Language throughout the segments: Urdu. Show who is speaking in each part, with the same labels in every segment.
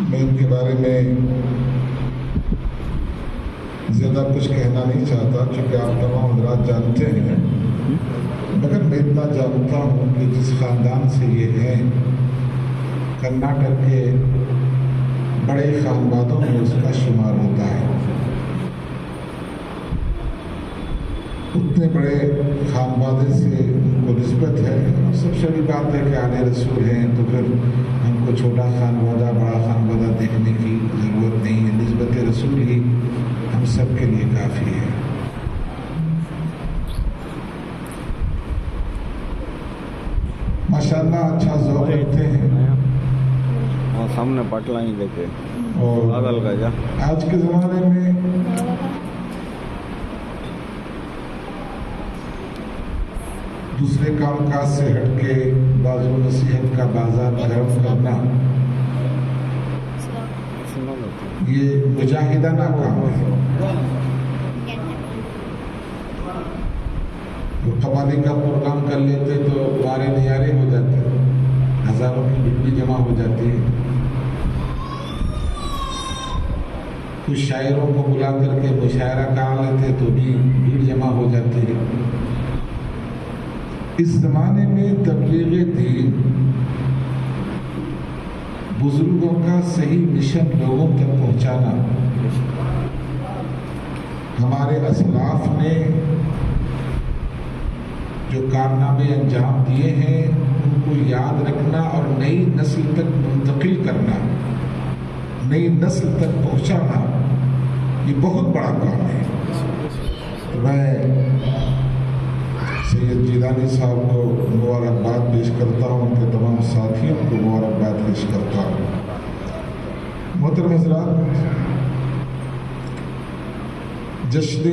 Speaker 1: میں ان کے بارے میں زیادہ کچھ کہنا نہیں چاہتا چونکہ آپ تمام حضرات جانتے ہیں، مگر میں اتنا جانتا ہوں کہ جس خاندان سے یہ ہیں کرناٹک کے بڑے خانوادوں میں اس کا شمار ہوتا ہے۔ اتنے بڑے خانوادے سے ان کو نسبت ہے، اور سب سے بڑی بات ہے کہ آل رسول ہیں، تو پھر ہم کو چھوٹا خانوادہ بڑا خانوادہ دیکھنے کی ضرورت نہیں ہے، نسبت رسول ہی ہم سب کے لیے کافی ہے۔ ماشاءاللہ اچھا ذوق رکھتے ہیں،
Speaker 2: اور سامنے پٹلا ہی دیکھے
Speaker 1: اور
Speaker 2: بادل کا جا
Speaker 1: آج کے زمانے میں دوسرے کام کاج سے ہٹ کے بعض و نصیحت کا بازار گرم کرنا یہ مجاہدانہ کام ہے۔ تو قوالی کا پروگرام کر لیتے تو وارے نیارے ہو جاتے، ہزاروں کی بھیڑ جمع ہو جاتی ہے، کچھ شاعروں کو بلا کر کے مشاعرہ کر لیتے تو بھی بھیڑ جمع ہو جاتی ہے۔ اس زمانے میں تبلیغ دین بزرگوں کا صحیح مشن لوگوں تک پہنچانا، ہمارے اسلاف نے جو کارنامے انجام دیے ہیں ان کو یاد رکھنا اور نئی نسل تک منتقل کرنا، نئی نسل تک پہنچانا، یہ بہت بڑا کام ہے۔ میں سید جیلانی صاحب کو مبارکباد پیش کرتا ہوں، ان کے تمام ساتھیوں کو مبارکباد پیش کرتا ہوں۔ محترم حضرات، جشن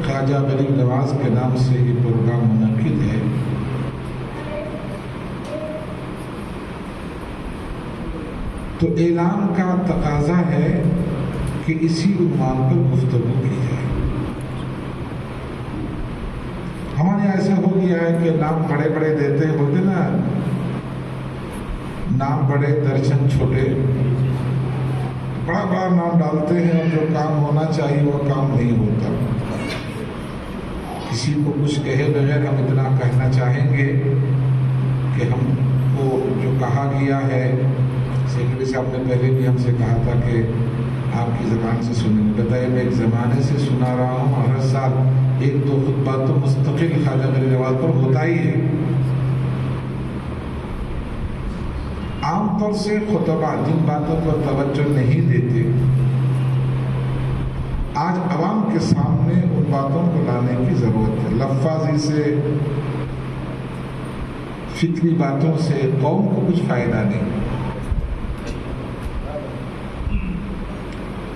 Speaker 1: خواجہ غریب نواز کے نام سے یہ پروگرام منعقد ہے۔ تو اعلان کا تقاضا ہے کہ اسی عنوان پر گفتگو کی جائے۔ ہمارے یہاں ایسا ہو گیا ہے کہ نام بڑے بڑے دیتے ہیں، بولتے نا نام بڑے درشن چھوٹے، بڑا بڑا نام ڈالتے ہیں اور جو کام ہونا چاہیے وہ کام نہیں ہوتا۔ کسی کو کچھ کہے بغیر ہم اتنا کہنا چاہیں گے کہ ہم کو جو کہا گیا ہے، سیکرٹری صاحب نے پہلے بھی ہم سے کہا تھا کہ آپ کی زبان سے سنیں، بتائیے میں ایک زمانے سے سنا رہا ہوں، اور ہر سال ایک دو خطبہ تو مستقل خواجہ غریب نواز پر ہوتا ہی ہے۔ عام طور سے خطبہ جن باتوں پر توجہ نہیں دیتے، آج عوام کے سامنے ان باتوں کو لانے کی ضرورت ہے۔ لفاظی سے، فکری باتوں سے قوم کو کچھ فائدہ نہیں۔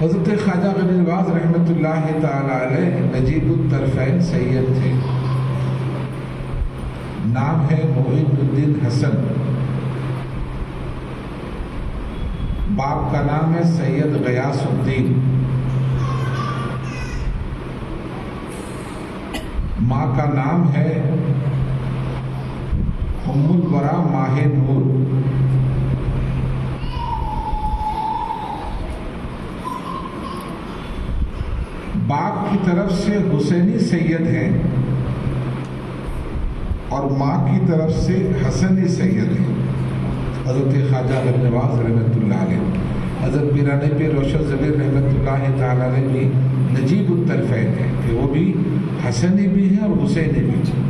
Speaker 1: حضرت خواجہ غریب نواز رحمۃ اللہ تعالی علیہ نجیب الطرفین سید تھے، نام ہے معین الدین حسن، باپ کا نام ہے سید غیاث الدین، ماں کا نام ہے ام الورا ماہ نور۔ باپ کی طرف سے حسینی سید ہیں اور ماں کی طرف سے حسنی سید ہیں۔ حضرت خواجہ غریب نواز رحمۃ اللہ علیہ، حضرت میران پیر روشن ضمیر رحمۃ اللہ تعالی علیہ بھی نجیب الطرفین ہیں کہ وہ بھی حسنی بھی ہیں اور حسینی بھی ہیں۔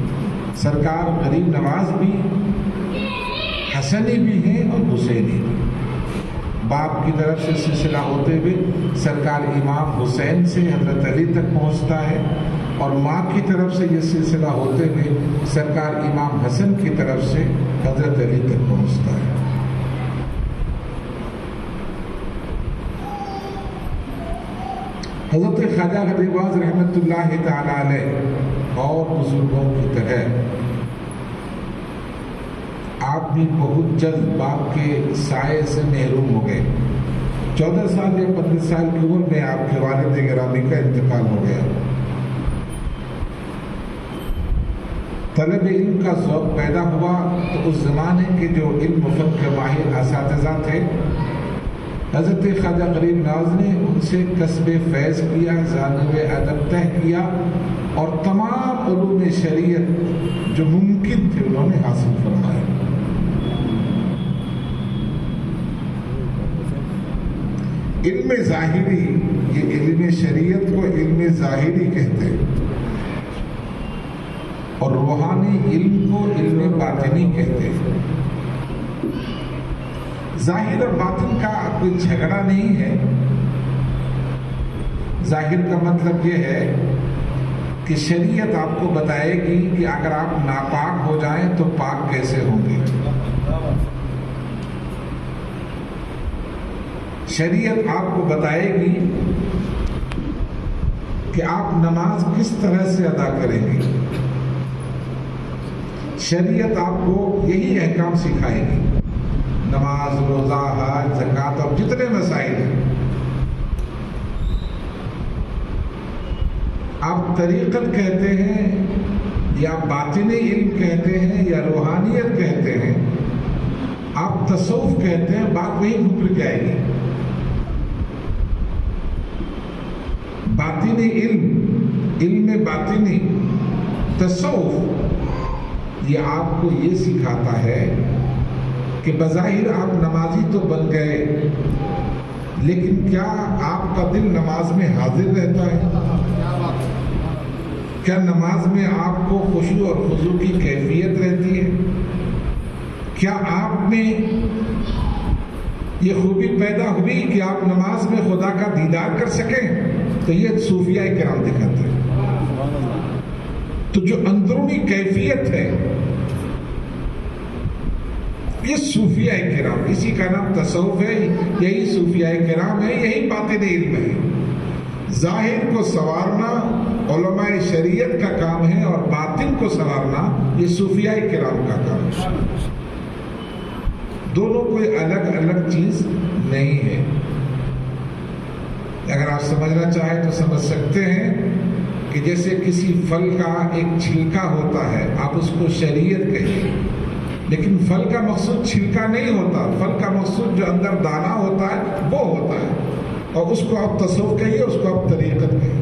Speaker 1: سرکار غریب نواز بھی حسنی بھی ہیں اور حسینی بھی۔ باپ کی طرف سے سلسلہ ہوتے ہوئے سرکار امام حسین سے حضرت علی تک پہنچتا ہے، اور ماں کی طرف سے یہ سلسلہ ہوتے ہوئے سرکار امام حسن کی طرف سے حضرت علی تک پہنچتا ہے۔ حضرت خواجہ غریب نواز رحمۃ اللہ تعالی علیہ اور بزرگوں کی طرح آپ بھی بہت جلد باپ کے سائے سے محروم ہو گئے۔ 14 سال یا 15 سال کی عمر میں آپ کے والد گرامی کا انتقال ہو گیا۔ طلب علم کا ذوق پیدا ہوا تو اس زمانے کے جو علم و فن کے ماہر اساتذہ تھے حضرت خواجہ غریب نواز نے ان سے کسب فیض کیا، جانب ادب طے کیا اور تمام علوم شریعت جو ممکن تھے انہوں نے حاصل فرمائے۔ علم ظاہری، یہ علم شریعت کو علم ظاہری کہتے ہیں اور روحانی علم کو علم باطنی کہتے ہیں۔ ظاہر اور باطن کا کوئی جھگڑا نہیں ہے۔ ظاہر کا مطلب یہ ہے کہ شریعت آپ کو بتائے گی کہ اگر آپ ناپاک ہو جائیں تو پاک کیسے ہوں گے۔ شریعت آپ کو بتائے گی کہ آپ نماز کس طرح سے ادا کریں گے۔ شریعت آپ کو یہی احکام سکھائے گی، نماز، روزہ، حج، زکوٰۃ اور جتنے مسائل ہیں۔ آپ طریقت کہتے ہیں یا باطنی علم کہتے ہیں یا روحانیت کہتے ہیں، آپ تصوف کہتے ہیں، بات وہی گھوم کے آئے گی۔ باطنی علم، علم باطنی، تصوف، یہ آپ کو یہ سکھاتا ہے کہ بظاہر آپ نمازی تو بن گئے، لیکن کیا آپ کا دل نماز میں حاضر رہتا ہے؟ کیا نماز میں آپ کو خشوع اور خضوع کی کیفیت رہتی ہے؟ کیا آپ میں یہ خوبی پیدا ہوئی کہ آپ نماز میں خدا کا دیدار کر سکیں؟ تو یہ صوفیاء کرام دکھاتے ہیں۔ تو جو اندرونی کیفیت ہے یہ صوفیاء کرام، اسی کا نام تصوف ہے، یہی صوفیاء کرام ہے، یہی باطن علم ہے۔ ظاہر کو سنوارنا علماء شریعت کا کام ہے اور باطن کو سنوارنا یہ صوفیاء کرام کا کام ہے۔ دونوں کوئی الگ الگ چیز نہیں ہے۔ اگر آپ سمجھنا چاہیں تو سمجھ سکتے ہیں کہ جیسے کسی پھل کا ایک چھلکا ہوتا ہے، آپ اس کو شریعت کہیں، لیکن پھل کا مقصود چھلکا نہیں ہوتا، پھل کا مقصود جو اندر دانہ ہوتا ہے وہ ہوتا ہے، اور اس کو آپ تصوف کہیے، اس کو آپ طریقت کہیے۔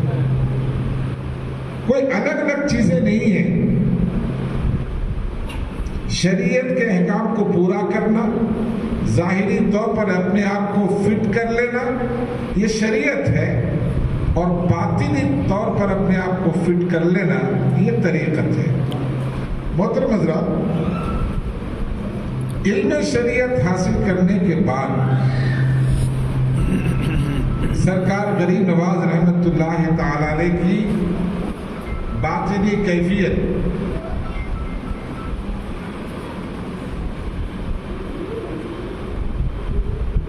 Speaker 1: کوئی الگ الگ چیزیں نہیں ہیں۔ شریعت کے احکام کو پورا کرنا، ظاہری طور پر اپنے آپ کو فٹ کر لینا، یہ شریعت ہے، اور باطنی طور پر اپنے آپ کو فٹ کر لینا یہ طریقت ہے۔ محترم حضرات، علم شریعت حاصل کرنے کے بعد سرکار غریب نواز رحمت اللہ تعالی علیہ کی باطنی کیفیت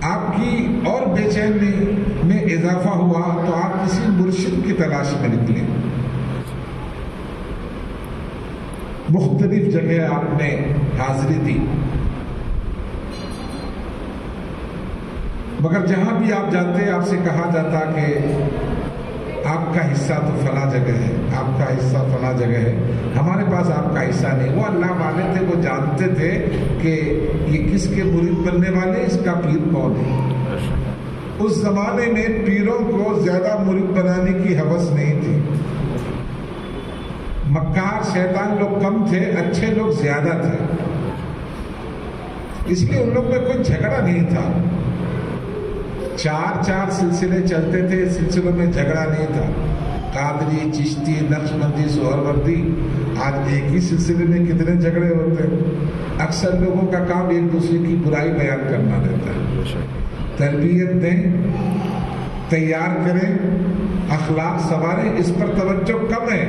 Speaker 1: آپ کی اور بے چینی میں اضافہ ہوا تو آپ کسی مرشد کی تلاش میں نکلے۔ مختلف جگہ آپ نے حاضری دی، مگر جہاں بھی آپ جاتے آپ سے کہا جاتا کہ آپ کا حصہ تو فلاں جگہ ہے، آپ کا حصہ فلاں جگہ ہے، ہمارے پاس آپ کا حصہ نہیں۔ وہ اللہ والے تھے، وہ جانتے تھے کہ یہ کس کے مرید بننے والے، اس کا پیر کون ہے۔ اس زمانے میں پیروں کو زیادہ مرید بنانے کی ہوس نہیں تھی۔ مکار شیطان لوگ کم تھے، اچھے لوگ زیادہ تھے، اس لیے ان لوگ میں کوئی جھگڑا نہیں تھا۔ چار سلسلے چلتے تھے، سلسلوں میں جھگڑا نہیں تھا۔ قادری، چشتی، نقشبندی، سہروردی، آج ایک ہی سلسلے میں کتنے جھگڑے ہوتے ہیں۔ اکثر لوگوں کا کام ایک دوسرے کی برائی بیان کرنا رہتا ہے۔ تربیت دیں، تیار کریں، اخلاق سنواریں، اس پر توجہ کم ہے۔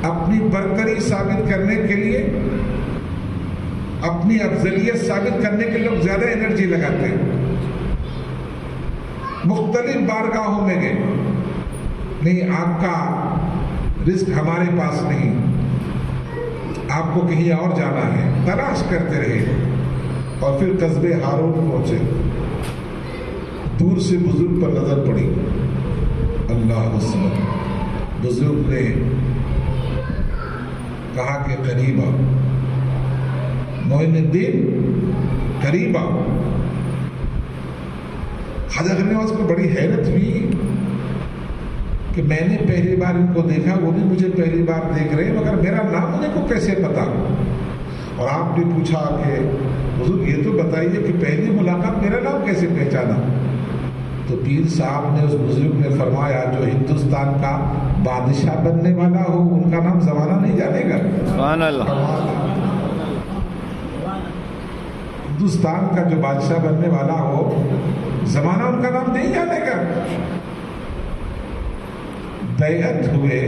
Speaker 1: اپنی برتری ثابت کرنے کے لیے، اپنی افضلیت ثابت کرنے کے لوگ زیادہ انرجی لگاتے ہیں۔ مختلف بارگاہوں میں گئے، نہیں آپ کا رزق ہمارے پاس نہیں، آپ کو کہیں اور جانا ہے، تلاش کرتے رہے، اور پھر قصبے ہارون پہنچے۔ دور سے بزرگ پر نظر پڑی، اللہ اکبر۔ بزرگ نے کہا کہ قریب آؤ، معین الدین قریب آؤ۔ خواجہ غریب نواز کو بڑی حیرت ہوئی کہ میں نے پہلی بار ان کو دیکھا، وہ بھی مجھے پہلی بار دیکھ رہے، مگر میرا نام انہیں کو کیسے پتا؟ اور آپ نے پوچھا کہ حضور یہ تو بتائیے کہ پہلی ملاقات میرا نام کیسے پہچانا؟ تو پیر صاحب نے، اس بزرگ نے فرمایا جو ہندوستان کا بادشاہ بننے والا ہو ان کا نام زمانہ نہیں جانے گا۔
Speaker 2: سبحان اللہ۔
Speaker 1: ہندوستان کا جو بادشاہ بننے والا ہو زمانہ ان کا نام نہیں جانے گا۔ بیعت ہوئے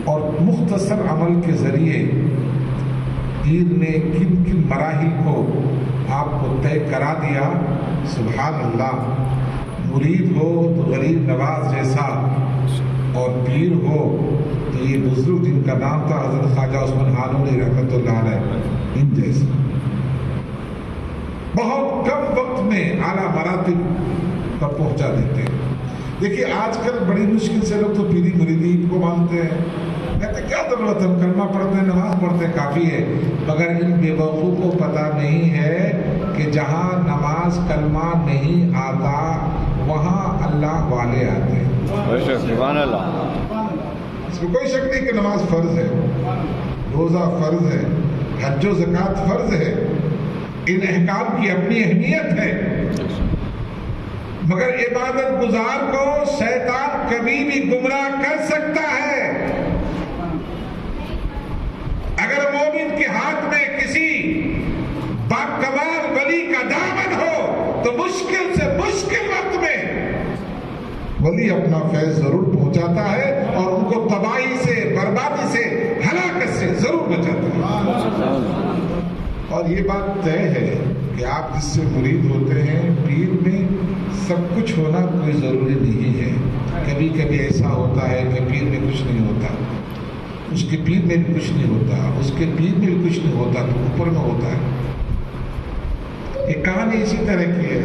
Speaker 1: اور مختصر عمل کے ذریعے پیر نے کن کن مراحل کو آپ کو طے کرا دیا۔ سبحان اللہ۔ مرید ہو تو غریب نواز جیسا، اور پیر ہو تو یہ بزرگ جن کا نام تھا حضرت خواجہ عثمان ہارونی رحمۃ اللہ علیہ، ان جیسا بہت کم وقت میں اعلیٰ مراتب پر پہنچا دیتے ہیں۔ دیکھیے آج کل بڑی مشکل سے لوگ تو پیری مریدی کو مانتے ہیں، کہتے کیا ضرورت ہے، کلمہ پڑھتے ہیں، نماز پڑھتے ہیں، کافی ہے، مگر ان بے وقوف کو پتہ نہیں ہے کہ جہاں نماز کلمہ نہیں آتا وہاں اللہ والے آتے ہیں۔
Speaker 2: سبحان اللہ۔
Speaker 1: اس میں کوئی شک نہیں کہ نماز فرض ہے، روزہ فرض ہے، حج و زکوٰۃ فرض ہے، ان احکام کی اپنی اہمیت ہے، مگر عبادت گزار کو شیطان کبھی بھی گمراہ کر سکتا ہے۔ اگر مومن کے ہاتھ میں کسی باکمال ولی کا دامن ہو تو مشکل سے مشکل وقت میں ولی اپنا فیض ضرور پہنچاتا ہے اور ان کو تباہی سے، بربادی سے، ہلاکت سے ضرور بچاتا ہے۔ اور یہ بات طے ہے کہ آپ جس سے مرید ہوتے ہیں، پیر میں سب کچھ ہونا کوئی ضروری نہیں ہے۔ کبھی کبھی ایسا ہوتا ہے کہ پیر میں کچھ نہیں ہوتا، اس کے پیر میں بھی کچھ نہیں ہوتا، اس کے پیر میں بھی کچھ نہیں ہوتا، تو اوپر میں ہوتا ہے۔ ایک کہانی اسی طرح کی ہے۔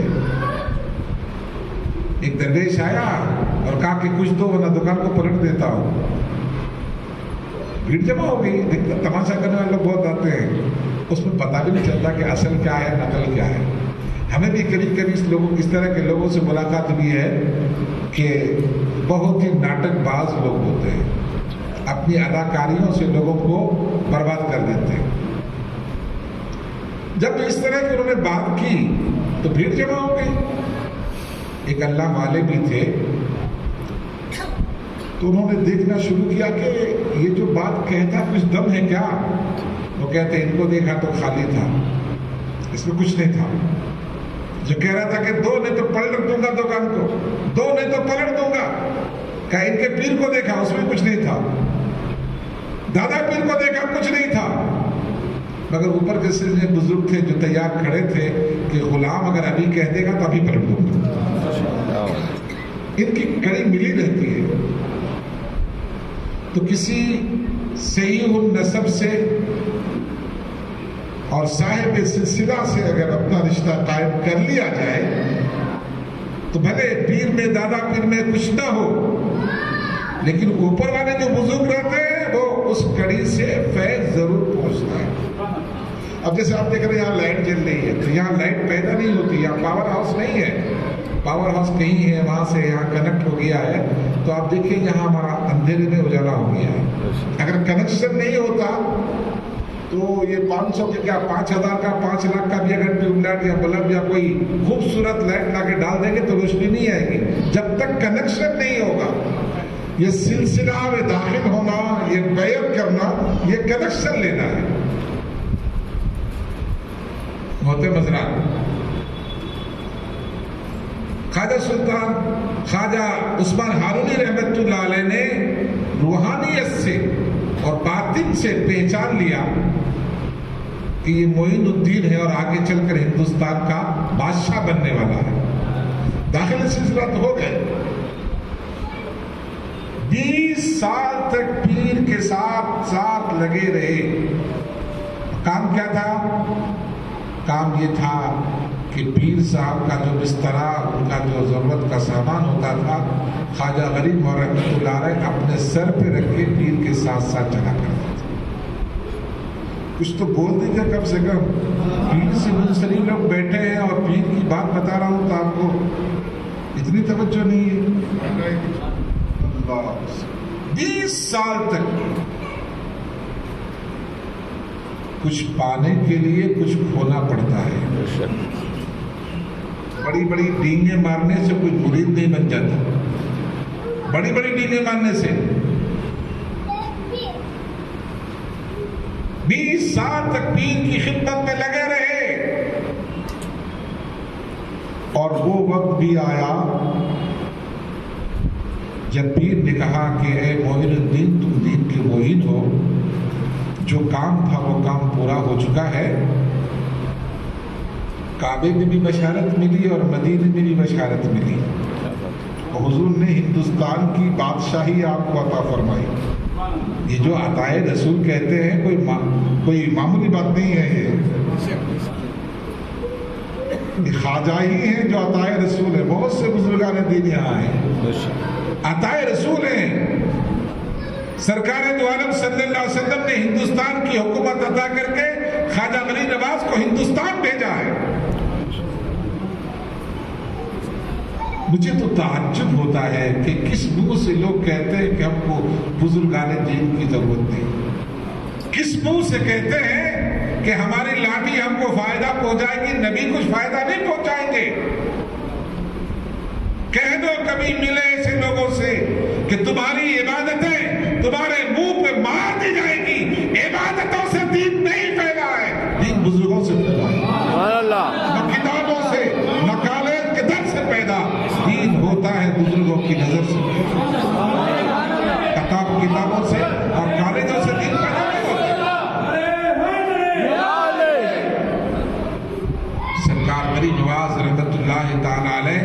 Speaker 1: ایک درویش آیا اور کہا کہ کچھ دو ورنہ دکان کو پلٹ دیتا ہوں۔ بھیڑ جمع ہو گئی، تماشا کرنے والے لوگ بہت آتے ہیں، اس میں پتہ بھی نہیں چلتا کہ اصل کیا ہے، نقل کیا ہے۔ ہمیں بھی کبھی کبھی اس طرح کے لوگوں سے ملاقات ہوئی ہے کہ بہت ہی ناٹک باز لوگ ہوتے ہیں، اپنی اداکاریوں سے لوگوں کو برباد کر دیتے ہیں۔ جب اس طرح کی انہوں نے بات کی تو بھیڑ جمع ہو گئی۔ ایک اللہ والے بھی تھے، تو انہوں نے دیکھنا شروع کیا کہ یہ جو بات کہتا کچھ دم ہے کیا؟ وہ کہتے ہیں ان کو دیکھا تو خالی تھا، اس میں کچھ نہیں تھا۔ جو کہہ رہا تھا کہ دو نہیں تو پلٹ دوں گا دکان کو، دو نہیں تو پلٹ دوں گا، کہ ان کے پیر کو دیکھا اس میں کچھ نہیں تھا، دادا پیر کو دیکھا کچھ نہیں تھا، مگر اوپر کے سلسلے بزرگ تھے جو تیار کھڑے تھے کہ غلام اگر ابھی کہہ دے گا تو ابھی پلٹ دوں گا۔ ان کی کڑی ملی رہتی ہے۔ تو کسی صحیح النسب سے اور صاحب سلسلہ سے اگر اپنا رشتہ قائم کر لیا جائے تو بھلے پیر میں، دادا پیر میں کچھ نہ ہو، لیکن اوپر والے جو بزرگ رہتے ہیں وہ اس کڑی سے فیض ضرور پہنچتا ہے۔ اب جیسے آپ دیکھ رہے ہیں یہاں لائٹ جل رہی ہے، تو یہاں لائٹ پیدا نہیں ہوتی، یہاں پاور ہاؤس نہیں ہے، پاور ہاؤس کہیں ہے، وہاں سے یہاں کنیکٹ ہو گیا ہے، تو آپ دیکھیں یہاں ہمارا اندھیرے میں اجالا ہو گیا ہے۔ اگر کنیکشن نہیں ہوتا تو یہ 500 کے کیا 5000 کا 5 لاکھ کا بھی اگر ٹیوب لائٹ یا بلب یا کوئی خوبصورت لائٹ لا کے ڈال دیں گے تو روشنی نہیں آئے گی جب تک کنیکشن نہیں ہوگا۔ یہ سلسلہ میں داخل ہونا، یہ بیعت کرنا، یہ کنیکشن لینا ہے۔ ہوتے مزران خواجہ سلطان خواجہ عثمان ہارونی رحمت اللہ علیہ نے روحانیت سے اور باطن سے پہچان لیا کہ یہ معین الدین ہے اور آگے چل کر ہندوستان کا بادشاہ بننے والا ہے۔ داخل سلسلہ تو ہو گئے، 20 سال تک پیر کے ساتھ لگے رہے۔ کام کیا تھا؟ کام یہ تھا کہ پیر صاحب کا جو بسترا، ان کا جو ضرورت کا سامان ہوتا تھا، خواجہ غریب اور رحمت اللہ علیہ اپنے سر پہ رکھ کے پیر کے ساتھ چلا کرتے تھے۔ کچھ تو بول دیجیے کم سے کم. پیر سے منسلک لوگ بیٹھے ہیں اور پیر کی بات بتا رہا ہوں تو آپ کو اتنی توجہ نہیں ہے. اللہ 20 سال تک کچھ پانے کے لیے کچھ کھونا پڑتا ہے. بڑی بڑی ڈینگیں مارنے سے کوئی مرید نہیں بن جاتا. بڑی بڑی ڈینگیں مارنے سے 20 سال تک پیر کی خدمت میں لگے رہے. اور وہ وقت بھی آیا جب پیر نے کہا کہ اے معین الدین تم دین کے معین ہو. جو کام تھا وہ کام پورا ہو چکا ہے. کعبے میں بھی بشارت ملی اور مدینے میں بھی بشارت ملی. حضور نے ہندوستان کی بادشاہی آپ کو عطا فرمائی. یہ جو عطائے رسول کہتے ہیں کوئی معمولی بات نہیں ہے. یہ خواجہ ہی ہیں جو عطائے رسول ہے. بہت سے بزرگان دین یہاں ہیں عطائے رسول ہیں. سرکار دو عالم صلی اللہ علیہ وسلم نے ہندوستان کی حکومت عطا کر کے خواجہ غریب نواز کو ہندوستان بھیجا ہے. مجھے تو تعجب ہوتا ہے کہ کس منہ سے لوگ کہتے ہیں کہ ہم کو بزرگان دین کی ضرورت نہیں. کس منہ سے کہتے ہیں کہ ہماری لاٹھی ہم کو فائدہ پہنچائے گی. نبی کچھ فائدہ نہیں پہنچائیں گے. کہہ دو کبھی ملے ایسے لوگوں سے کہ تمہاری عبادتیں تمہارے منہ پہ مار دی جائے گی. عبادتوں سے دین نہیں پھیلا ہے. دین بزرگوں سے پھیلا ہے. نہ کتابوں سے نہ کالج کے در سے پیدا. دین ہوتا ہے بزرگوں کی نظر سے. کتابوں سے اور کالجوں سے دین پیدا نہیں ہوتا. سرکار غریب نواز رحمت اللہ تعالی علیہ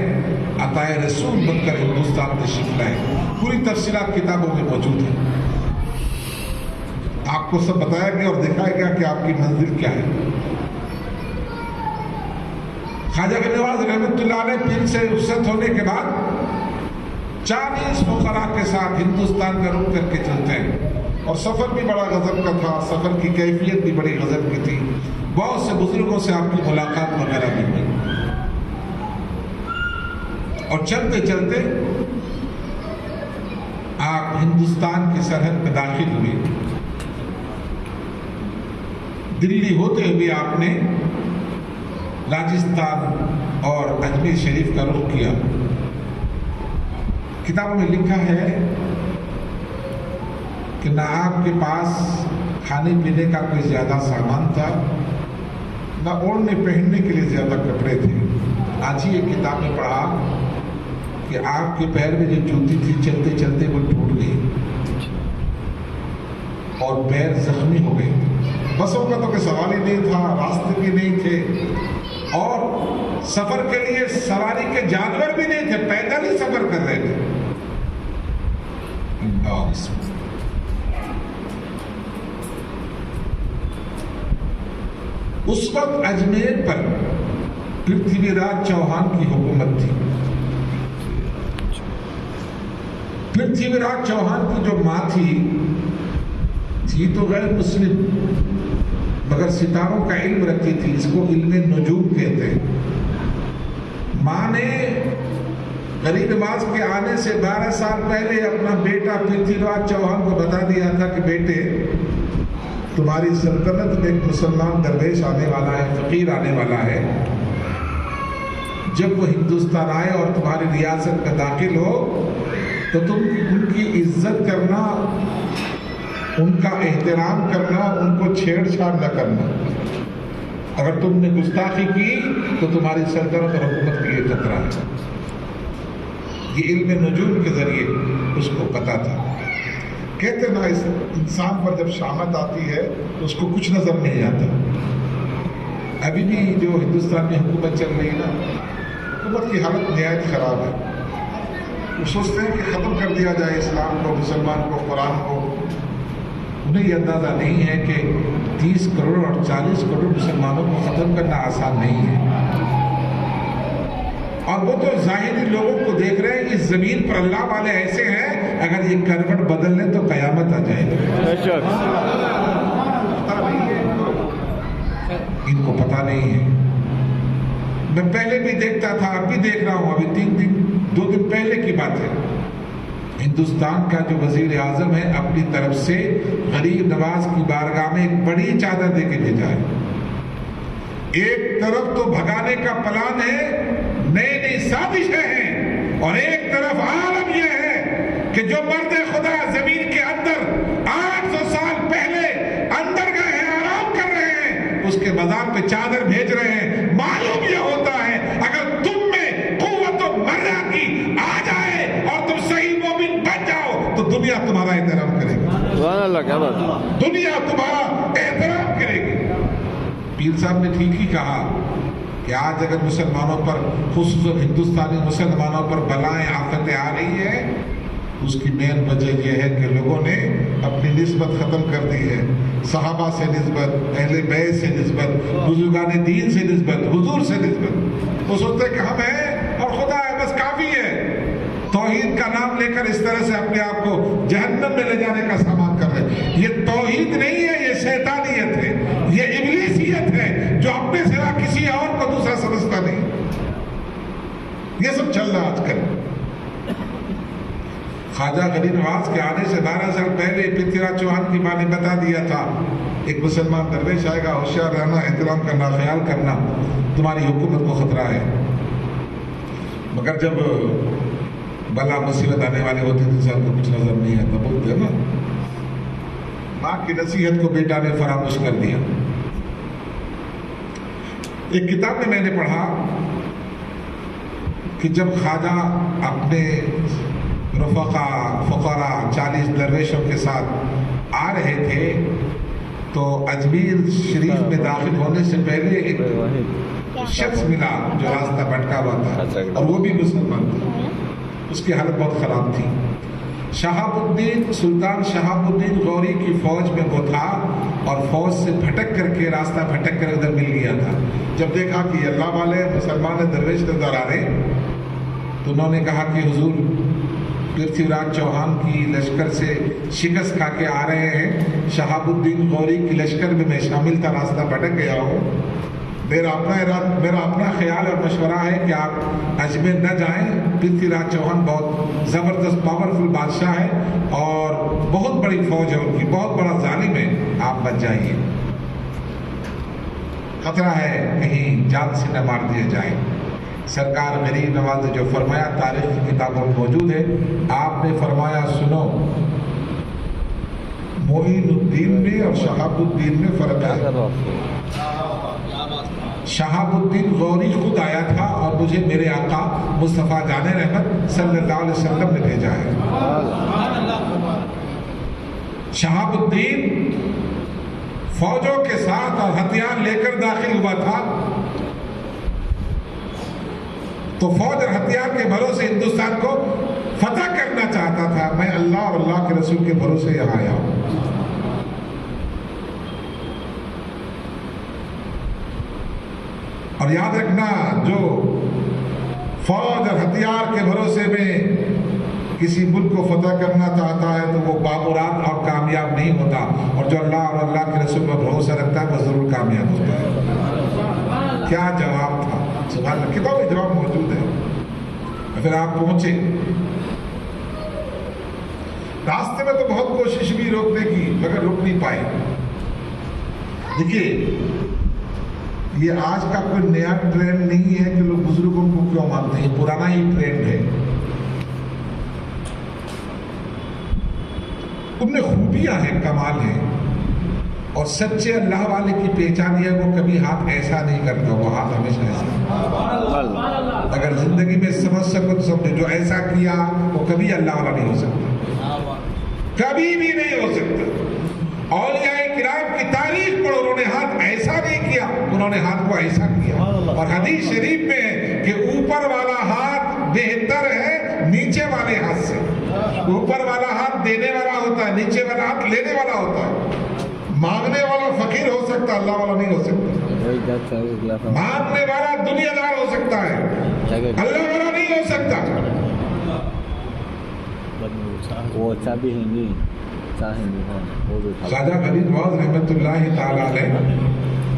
Speaker 1: عطائے رسول بن کر ہندوستان تشریف لائے. پوری تفصیلات کتابوں میں موجود ہیں. آپ کو سب بتایا گیا اور دکھایا گیا کہ آپ کی منزل کیا ہے. خواجہ غریب نواز رحمت اللہ علیہ پیر سے رخصت ہونے کے بعد 40 فقراء کے ساتھ ہندوستان کا رخ کر کے چلتے ہیں. اور سفر بھی بڑا غضب کا تھا. سفر کی کیفیت بھی بڑی غضب کی تھی. بہت سے بزرگوں سے آپ کی ملاقات وغیرہ بھی ہوئی. اور چلتے چلتے آپ ہندوستان کی سرحد میں داخل ہوئے. دلی ہوتے ہوئے آپ نے راجستھان اور اجمیر شریف کا رخ کیا. کتابوں میں لکھا ہے کہ نہ آپ کے پاس کھانے پینے کا کوئی زیادہ سامان تھا, نہ اوڑھنے پہننے کے لیے زیادہ کپڑے تھے. آج ہی ایک کتاب میں پڑھا کہ آپ کے پیر میں جو جوتی تھی چلتے چلتے وہ ٹوٹ گئی اور پیر زخمی ہو گئے. بسوں کا تو کوئی سوال ہی نہیں تھا, راستے بھی نہیں تھے اور سفر کے لیے سواری کے جانور بھی نہیں تھے. پیدل ہی سفر کر رہے تھے. اس وقت اجمیر پر پرتھوی راج چوہان کی حکومت تھی. پرتھوی راج چوہان کی جو ماں تھی تو غیر مسلم مگر ستاروں کا علم رکھتی تھی. اس کو علم نجوم کہتے ہیں. ماں نے غریب نواز کے آنے سے 12 سال پہلے اپنا بیٹا پرتھوی راج چوہان کو بتا دیا تھا کہ بیٹے تمہاری سلطنت میں ایک مسلمان درویش آنے والا ہے, فقیر آنے والا ہے. جب وہ ہندوستان آئے اور تمہاری ریاست میں داخل ہو تو تم ان کی عزت کرنا, ان کا احترام کرنا, ان کو چھیڑ چھاڑ نہ کرنا. اگر تم نے گستاخی کی تو تمہاری سلطنت اور حکومت کے لیے خطرہ ہے. یہ علم نجوم کے ذریعے اس کو پتا تھا. کہتے نا اس انسان پر جب شامت آتی ہے تو اس کو کچھ نظر نہیں آتا. ابھی بھی جو ہندوستان میں حکومت چل رہی ہے نا, حکومت کی حالت نہایت خراب ہے. وہ سوچتے ہیں کہ ختم کر دیا جائے اسلام کو, مسلمان کو, قرآن کو. انہیں یہ اندازہ نہیں ہے کہ 30 کروڑ اور 40 کروڑ مسلمانوں کو ختم کرنا آسان نہیں ہے. اور وہ تو ظاہری لوگوں کو دیکھ رہے ہیں. اس زمین پر اللہ والے ایسے ہیں, اگر یہ کروٹ بدل لیں تو قیامت آ جائے گی. ان کو پتہ نہیں ہے. میں پہلے بھی دیکھتا تھا, اب بھی دیکھ رہا ہوں. ابھی 2 دن پہلے کی بات ہے, ہندوستان کا جو وزیر اعظم ہے اپنی طرف سے غریب نواز کی بارگاہ میں ایک بڑی چادر دے کے بھیجا ہے. ایک طرف تو بھگانے کا پلان ہے, نئی نئی سازشیں ہیں, اور ایک طرف عالم یہ ہے کہ جو مرد خدا زمین کے اندر 800 سال پہلے اندر گئے ہیں, آرام کر رہے ہیں, اس کے مزار پہ چادر بھیج رہے ہیں. معلوم یہ ہوتا ہے اگر تم میں قوت و مرہ کی آ جائے اور تم صحیح مومن بن جاؤ تو دنیا تمہارا احترام کرے گی.
Speaker 2: سبحان اللہ, کیا بات ہے.
Speaker 1: دنیا تمہارا احترام کرے گی. پیر صاحب نے ٹھیک ہی کہا کہ آج اگر مسلمانوں پر, خصوصاً ہندوستانی مسلمانوں پر بلائیں آفتیں آ رہی ہیں, اس کی مین وجہ یہ ہے کہ لوگوں نے اپنی نسبت ختم کر دی ہے. صحابہ سے نسبت, اہل بیت سے نسبت, بزرگان دین سے نسبت, حضور سے نسبت. وہ سوچتے ہیں کہ ہم ہیں اور خدا ہے, بس کافی ہے. توحید کا نام لے کر اس طرح سے اپنے آپ کو جہنم میں لے جانے کا سامان کر رہے ہیں. یہ توحید نہیں ہے, یہ شیطانیت ہے, یہ ابلیسیت ہے جو اپنے سوا کسی اور کو دوسرا سمجھتا نہیں. یہ سب چل رہا آج کل. خواجہ غریب نواز کے آنے سے 12 سال پہلے پرتھی راج چوہان کی ماں نے بتا دیا تھا, ایک مسلمان درویش آئے گا, ہوشیار رہنا, احترام کرنا, خیال کرنا, تمہاری حکومت کو خطرہ ہے. مگر جب بلا مصیبت آنے والے ہوتے تھے, انسان کو کچھ نظر نہیں آتا. بولتے ہیں نا, ماں کی نصیحت کو بیٹا نے فراموش کر دیا. ایک کتاب میں نے پڑھا کہ جب خواجہ اپنے فقراء 40 درویشوں کے ساتھ آ رہے تھے تو اجمیر شریف میں داخل ہونے سے پہلے ایک شخص ملا جو راستہ بھٹکا ہوا تھا, اور وہ بھی مسلمان تھا. اس کی حالت بہت خراب تھی. شہاب الدین, سلطان شہاب الدین غوری کی فوج میں وہ تھا, اور فوج سے بھٹک کر کے, راستہ بھٹک کر ادھر مل گیا تھا. جب دیکھا کہ اللہ والے مسلمان درویش نظر آ رہے تو انہوں نے کہا کہ حضور پرتھی راج چوہان کی لشکر سے شکست کھا کے آ رہے ہیں, شہاب الدین غوری کی لشکر میں شامل تھا, راستہ بھٹک گیا ہوں. میرا اپنا خیال اور مشورہ ہے کہ آپ اجمیر نہ جائیں. پرتھی راج چوہان بہت زبردست پاورفل بادشاہ ہے اور بہت بڑی فوج ہے ان کی, بہت بڑا ظالم ہے, آپ بچ جائیے. خطرہ ہے کہیں جان سے نہ مار دیا جائے. سرکار غریب نواز نے جو فرمایا تاریخ کی کتابوں میں موجود ہے. آپ نے فرمایا سنو, معین الدین میں اور شہاب الدین میں فرق ہے. شہاب الدین غوری خود آیا تھا اور مجھے میرے آقا مصطفیٰ جان رحمت صلی اللہ علیہ وسلم نے بھیجا ہے. شہاب الدین فوجوں کے ساتھ اور ہتھیار لے کر داخل ہوا تھا, تو فوج اور ہتھیار کے بھروسے ہندوستان کو فتح کرنا چاہتا تھا. میں اللہ اور اللہ کے رسول کے بھروسے یہاں آیا ہوں. اور یاد رکھنا, جو فوج اور ہتھیار کے بھروسے میں کسی ملک کو فتح کرنا چاہتا ہے تو وہ بامراد اور کامیاب نہیں ہوتا, اور جو اللہ اور اللہ کے رسول پر بھروسہ رکھتا ہے وہ ضرور کامیاب ہوتا ہے. کیا جواب تھا, سبحان اللہ, کتاب میں جواب موجود ہے. پھر آپ پہنچے, راستے میں تو بہت کوشش بھی روکنے کی مگر رک نہیں پائے. دیکھیے, یہ آج کا کوئی نیا ٹرینڈ نہیں ہے کہ لوگ بزرگوں کو کیوں مانتے ہیں, پرانا ہی ٹرینڈ ہے. ان میں خوبیاں ہیں, کمال ہیں, اور سچے اللہ والے کی پہچان یہ ہے وہ کبھی ہاتھ ایسا نہیں کرتا, وہ ہاتھ ہمیشہ ایسا. اگر زندگی میں سمجھ سکو تو سمجھو, جو ایسا کیا وہ کبھی اللہ والا نہیں ہو سکتا, کبھی بھی نہیں ہو سکتا. اولیاء کرام کی تاریخ پڑھو, انہوں نے ہاتھ ایسا نہیں کیا, انہوں نے ہاتھ کو ایسا کیا. اور حدیث شریف میں ہے کہ اوپر والا ہاتھ بہتر ہے نیچے والے ہاتھ سے. اوپر والا ہاتھ دینے والا ہوتا ہے, نیچے والا ہاتھ لینے والا ہوتا ہے. مانگنے والا فقیر ہو سکتا, اللہ والا نہیں ہو سکتا. مانگنے والا دنیا دار ہو سکتا ہے, اللہ والا نہیں ہو سکتا.
Speaker 2: وہ چابی ہے نہیں.
Speaker 1: خواجہ غریب نواز رحمت اللہ تعالی علیہ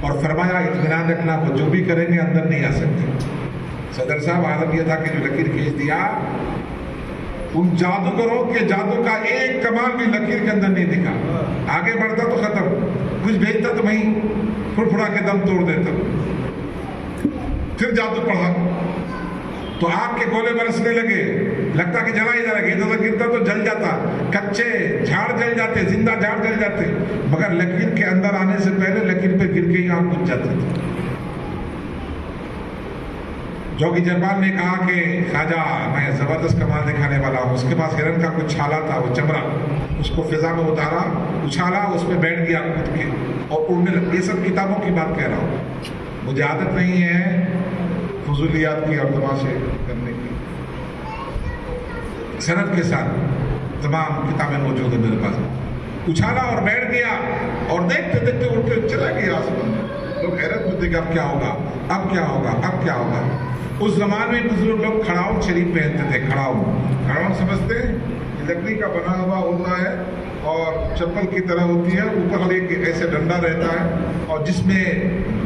Speaker 1: اور فرمایا اطمینان رکھنا وہ جو بھی کریں گے اندر نہیں آ سکتے. صدر صاحب عالم یہ تھا کہ جو لکیر کھینچ دیا ان جادوگروں کے جادو کا ایک کمال بھی لکیر کے اندر نہیں دکھا. آگے بڑھتا تو ختم, کچھ بھیجتا تو وہیں پھڑا کے دم توڑ دیتا. پھر جادو پڑھا تو آگ کے گولے برسنے لگے, لگتا کہ جلا ہی جا رہا, ادھر گرتا تو جل جاتا, کچے جھاڑ جل جاتے, زندہ جھاڑ جل جاتے, مگر لکیر کے اندر آنے سے پہلے لکیر پہ گر کے ہی آگ بجھ جاتے تھے. جوگی جربال نے کہا کہ خواجہ میں زبردست کمال دکھانے والا ہوں. اس کے پاس ہرن کا کچھ چھالا تھا, وہ چمڑا, اس کو فضا میں اتارا, اچھالا, اس پہ بیٹھ گیا کود کے اور اڑنے لگا. یہ سب کتابوں کی بات کہہ رہا ہوں, مجھے عادت نہیں ہے فضولیات کی اور تماشے کرنے کی. سند کے ساتھ تمام کتابیں موجود ہیں میرے پاس. اچھالا اور بیٹھ گیا اور دیکھتے دیکھتے اٹھ کے چلا گیا آسمان میں. لوگ حیرت میں تھے کہ اب کیا ہوگا, اب کیا ہوگا, اب کیا ہوگا. اس زمانے میں بزرگ لوگ کھڑاؤن شریف پہنتے تھے. کھڑاؤن سمجھتے ہیں, یہ لکڑی کا بنا ہوا اوڑنا ہے اور چپل کی طرح ہوتی ہے, اوپر ایک ایسے ڈنڈا رہتا ہے اور جس میں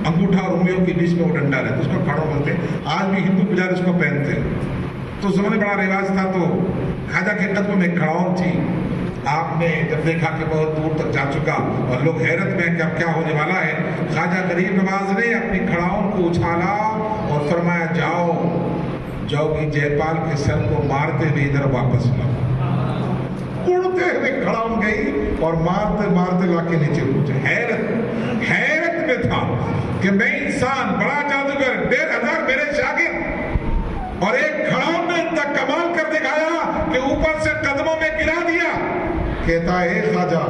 Speaker 1: انگوٹھا اور انگلیوں کے بیچ میں وہ ڈنڈا رہتا ہے, اس کو کھڑاؤن بولتے ہیں. آج بھی ہندو پجاری اس کو پہنتے ہیں. تو اس زمانے بڑا رواج تھا. تو خواجہ کے قدم میں کھڑاؤن تھی. آپ نے جب دیکھا کہ بہت دور تک جا چکا اور لوگ حیرت میں کہ اب کیا ہونے والا ہے, خواجہ غریب نواز نے اپنی کھڑاؤن کو اچھالا اور فرمایا جاؤ جوگی جیپال کے سر کو مارتے ہوئے ادھر واپس لاؤ. اڑتے ہوئے کھڑاؤن گئی اور مارتے مارتے لا کے نیچے پہنچے. حیرت میں تھا کہ میں انسان, بڑا جادوگر, 1500 میرے شاگرد, اور ایک کھڑاؤن نے اتنا کمال کر دکھایا کہ اوپر سے قدموں میں گرا دیا. کہتا ہے خواجہ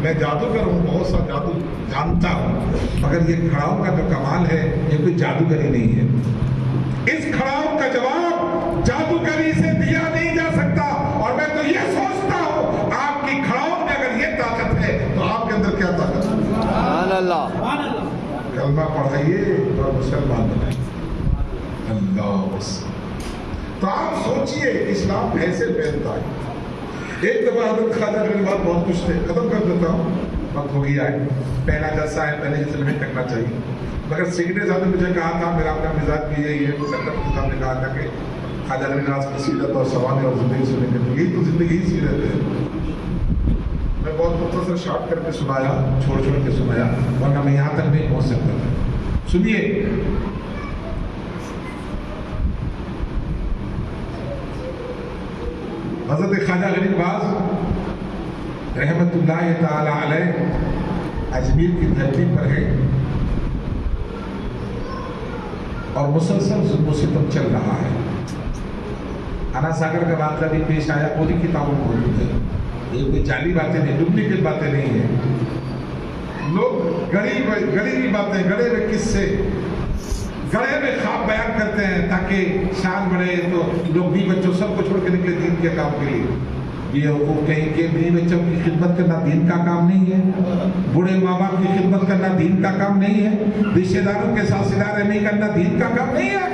Speaker 1: میں جادوگر ہوں, بہت سا جادو جانتا ہوں, مگر یہ کھڑاؤن کا جو کمال ہے یہ کوئی جادوگری نہیں ہے. اس کھڑاؤن کا جواب جادوگری سے دیا نہیں جا سکتا. اور میں تو یہ سوچتا ہوں آپ کی کھڑاؤن میں اگر یہ طاقت ہے تو آپ کے اندر کیا طاقت ہے. سبحان اللہ. کلمہ پڑھائیے اور مسلمان بنائیے. اللہ. تو آپ سوچئے اسلام ایسے پھیلتا ہے. ایک دفعہ حضرت خواجہ میرے بات بہت کچھ تھے, ختم کر دیتا ہوں, وقت ہو گیا ہے. پہلا جلسہ ہے, پہلے جلسے میں کرنا چاہیے, مگر سیکرٹری صاحب نے مجھے کہا تھا, میرا اپنا مزاج بھی یہی ہے, سیکرٹری صاحب نے کہا تھا کہ خواجہ نواز کی سیرت اور سوانح اور زندگی سنیں گے, یہی تو زندگی ہی سیرت ہے. میں بہت مختصر شارٹ کر کے سنایا, چھوڑ کے سنایا, ورنہ میں یہاں تک نہیں پہنچ سکتا تھا. سنیے. حضرت خواجہ غریب نواز رحمت اللہ تعالی علیہ اجمیر کی دھرتی پر ہے اور مسلسل ظلم و ستم چل رہا ہے. انا ساگر کا واقعہ بھی پیش آیا, پوری کتابوں میں موجود ہے. یہ کوئی جعلی باتیں نہیں, ڈپلیکیٹ باتیں نہیں ہیں. لوگ گڑی باتیں, گڑے ہوئے قصے, گڑے میں خواب بیان کرتے ہیں تاکہ شان بڑھے. تو لوگ بھی بچوں سب کو چھوڑ کے نکلے دین کے کام کے لیے. یہ حقوق کہیں کہ بھی بچوں کی خدمت کرنا دین کا کام نہیں ہے, بوڑھے ماں باپ کی خدمت کرنا دین کا کام نہیں ہے, رشتے داروں کے ساتھ صلہ رحمی کرنا دین کا کام نہیں ہے.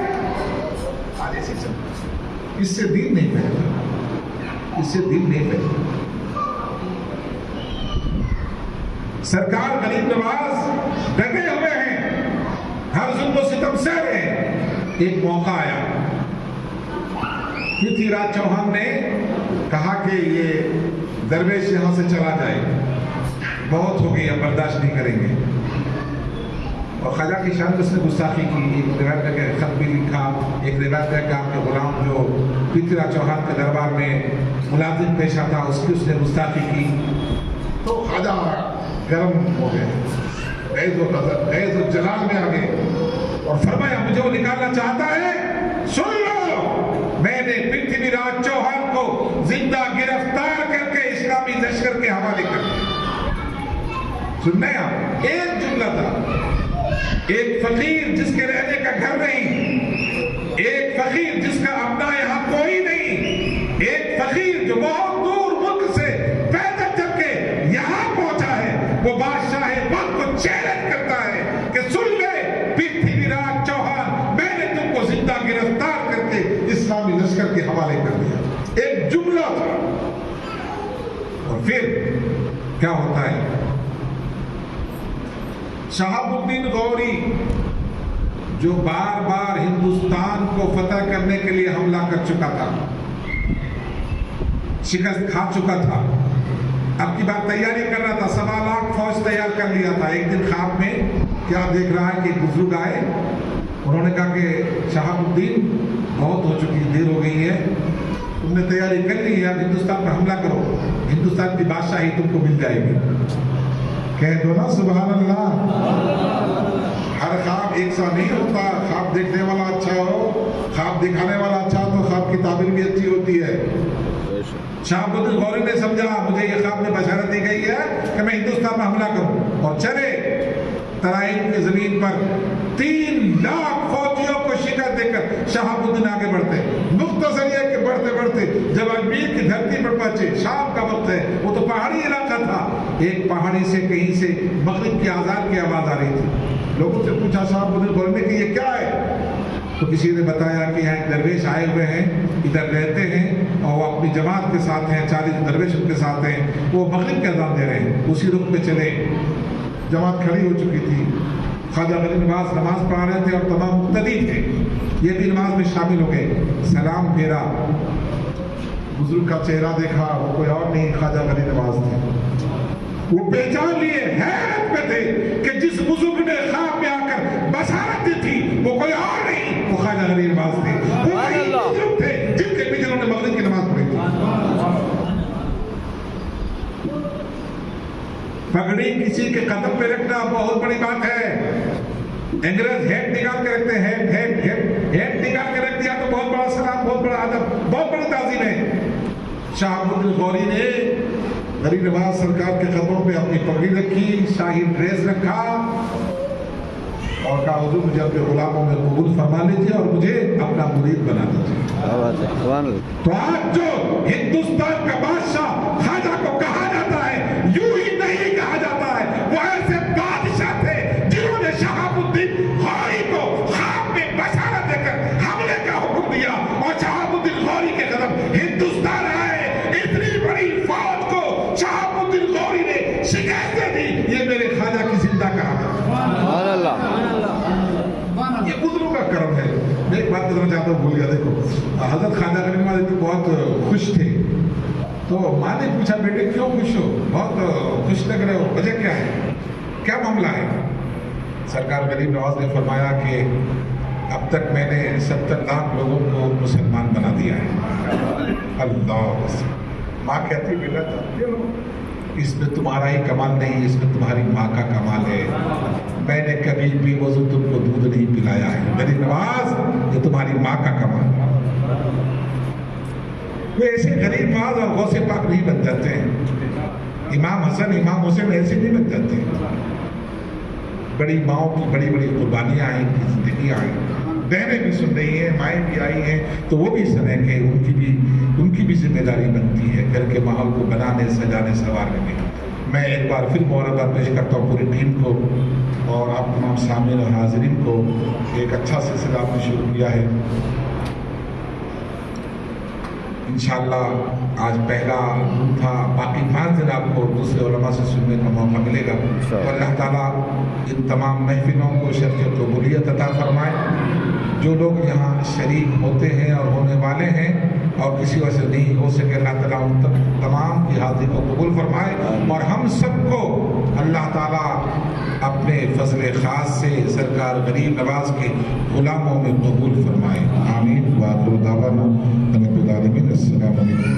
Speaker 1: اس سے دین نہیں پہنتا, اس سے دین نہیں پہنتا. سرکار غریب نواز ڈٹے ہوئے ہیں, ہر ظلم و ستم سہ رہے ہیں. ایک موقع آیا, پرتھوی راج چوہان نے کہا کہ یہ درویش یہاں سے چلا جائے, بہت ہو گئی, اب برداشت نہیں کریں گے. اور خواجہ کی شان اس نے گستاخی کی. ایک روایت ہے کہ خط بھی لکھا, ایک روایت ہے کہ آپ کے غلام جو پرتھوی راج چوہان کے دربار میں ملازم پیشہ تھا اس کی اس نے گستاخی کی. تو خواجہ گرم ہو گئے, عز و جلال میں آ گئے اور فرمایا مجھے وہ نکالنا چاہتا ہے, سن لو, میں نے پرتھوی راج چوہان کو زندہ گرفتار کر کے اسلامی لشکر کے حوالے کر دیا. سننا ہے آپ, ایک جملہ تھا. ایک فقیر جس کے رہنے کا گھر نہیں, ایک فقیر جس کا اپنا یہاں کوئی نہیں, ایک فقیر جو بہت دور ملک سے پیدل چل کے یہاں پہنچا ہے, وہ بادشاہ وقت کو چیلنج کرتا ہے کہ سن لے پرتھوی راج چوہان, میں نے تم کو زندہ گرفتار کر کے اسلامی لشکر کے حوالے کر دیا. ایک جملہ تھا. اور پھر کیا ہوتا ہے, شہاب الدین غوری جو بار بار ہندوستان کو فتح کرنے کے لیے حملہ کر چکا تھا، شکست کھا چکا تھا، اب کی بات تیاری کر رہا تھا، 1.25 لاکھ فوج تیار کر لیا تھا. ایک دن خواب میں کیا دیکھ رہا ہے کہ بزرگ آئے، انہوں نے کہا کہ شہاب الدین بہت ہو چکی، دیر ہو گئی ہے، تم نے تیاری کر لی ہے، اب ہندوستان پر حملہ کرو، ہندوستان کی بادشاہی تم کو مل جائے گی. کہہ دو نا سبحان اللہ. ہر خواب ایک سا نہیں ہوتا، خواب دیکھنے والا اچھا ہو، خواب دکھانے والا اچھا ہو تو خواب کی تعبیر بھی اچھی ہوتی ہے. شہاب الدین غوری نے سمجھا مجھے یہ خواب میں بشارت دی گئی ہے کہ میں ہندوستان میں حملہ کروں، اور چلے ترائن کی زمین پر 3 لاکھ فوجیوں کو شکست دے کر شہاب الدین آگے بڑھتے. مختصر یہ کہ بڑھتے بڑھتے جب اجمیر کی دھرتی پر پہنچے، شام کا وقت ہے، وہ تو پہاڑی علاقہ تھا، ایک پہاڑی سے کہیں سے مغرب کی آزان کی آواز آ رہی تھی. لوگوں سے پوچھا شہاب الدین غوری نے کہ یہ کیا ہے؟ تو کسی نے بتایا کہ یہاں ایک درویش آئے ہوئے ہیں، ادھر رہتے ہیں اور وہ اپنی جماعت کے ساتھ ہیں، 40 درویش ان کے ساتھ ہیں، وہ مغرب کے اذان دے رہے ہیں. اسی رخ پہ چلے، جماعت کھڑی ہو چکی تھی، خواجہ غریب نواز نماز پڑھا رہے تھے اور تمام مقتدی تھے، یہ بھی نماز میں شامل ہو گئے. سلام پھیرا، بزرگ کا چہرہ دیکھا، وہ کوئی اور نہیں خواجہ غریب نواز تھے. وہ پہچان لیے، حیرت میں تھے کہ جس بزرگ نے خواب میں آ کر بشارت دی تھی وہ کوئی اور نہیں، وہ خواجہ غریب نواز تھے. وہ وہی بزرگ تھے جن کے پیچھے انہوں نے مغرب کی نماز پڑھی تھی. پگڑی کسی کے قدم پہ رکھنا بہت بڑی بات ہے. انگریز ہیڈ نکال کے رکھتے ہیں، ہیڈ نکال کے رکھ دیا تو بہت بڑا سلام، بہت بڑا ادب، بہت بڑی تعظیم ہے. شہاب الدین غوری نے غریب نواز سرکار کے قدموں پہ اپنی پگڑی رکھی، شاہی ڈریس رکھا اور کہا حضور مجھے اپنے غلاموں میں قبول فرما لیجیے اور مجھے اپنا مرید بنا دیجیے. تو آج جو ہندوستان کا بادشاہ خواجہ کو کہا جاتا ہے، یوں ہی نہیں کہا جاتا ہے. وہ ایسے بادشاہ تھے جنہوں نے شہاب الدین غوری کو خواب میں بشارت دے کر حملے کا حکم دیا اور شہاب الدین غوری کے قدم ہندوستان آئے. اتنی بڑی فوج کو شہاب الدین غوری نے شکست دے دی. یہ میرے خواجہ کی زندہ کرم ہے، یہ بزرگوں کا کرم ہے. میں ایک بات بتانا چاہتا ہوں، بھول گیا. دیکھو حضرت خواجہ غریب نواز بہت خوش تھے، تو ماں نے پوچھا بیٹے کیوں خوش ہو، بہت خوش لگ رہے ہو، وجہ کیا ہے، کیا معاملہ ہے؟ سرکار غریب نواز نے فرمایا کہ اب تک میں نے 70 لاکھ لوگوں کو مسلمان بنا دیا ہے. اللہ. ماں کہتی بیٹا جانتے ہو اس میں تمہارا ہی کمال نہیں، اس میں تمہاری ماں کا کمال ہے. میں نے کبھی بھی وضو تم کو دودھ نہیں پلایا ہے غریب نواز، یہ تمہاری ماں کا کمال ہے. وہ ایسے غریب نواز اور غوث پاک نہیں بن جاتے ہیں. امام حسن امام حسین ایسے نہیں بن جاتے ہیں. بڑی ماؤں کی بڑی بڑی قربانیاں آئیں، ان کی زندگیاں آئیں، بہنیں بھی سن رہی ہیں، مائیں بھی آئی ہیں، تو وہ بھی سنیں کہ ان کی بھی ذمہ داری بنتی ہے گھر کے ماحول کو بنانے، سجانے، سنوارنے میں. میں ایک بار پھر مبارکباد پیش کرتا ہوں پوری ٹیم کو اور آپ تمام سامعین اور حاضرین کو. ایک اچھا سلسلہ آپ نے شروع کیا ہے. انشاءاللہ آج پہلا دن تھا، باقی 5 دن آپ کو دوسرے علماء سے سننے کا موقع ملے گا. تو اللہ تعالیٰ ان تمام محفلوں کو شرف قبولیت عطا فرمائے. جو لوگ یہاں شریک ہوتے ہیں اور ہونے والے ہیں اور کسی وجہ سے نہیں ہو سکے، اللہ تعالیٰ ان تمام کی حاضری کو قبول فرمائے اور ہم سب کو اللہ تعالیٰ اپنے فضل خاص سے سرکار غریب نواز کے غلاموں میں قبول فرمائے. آمین. وآخر دعوانا الحمد للہ. السلام علیکم.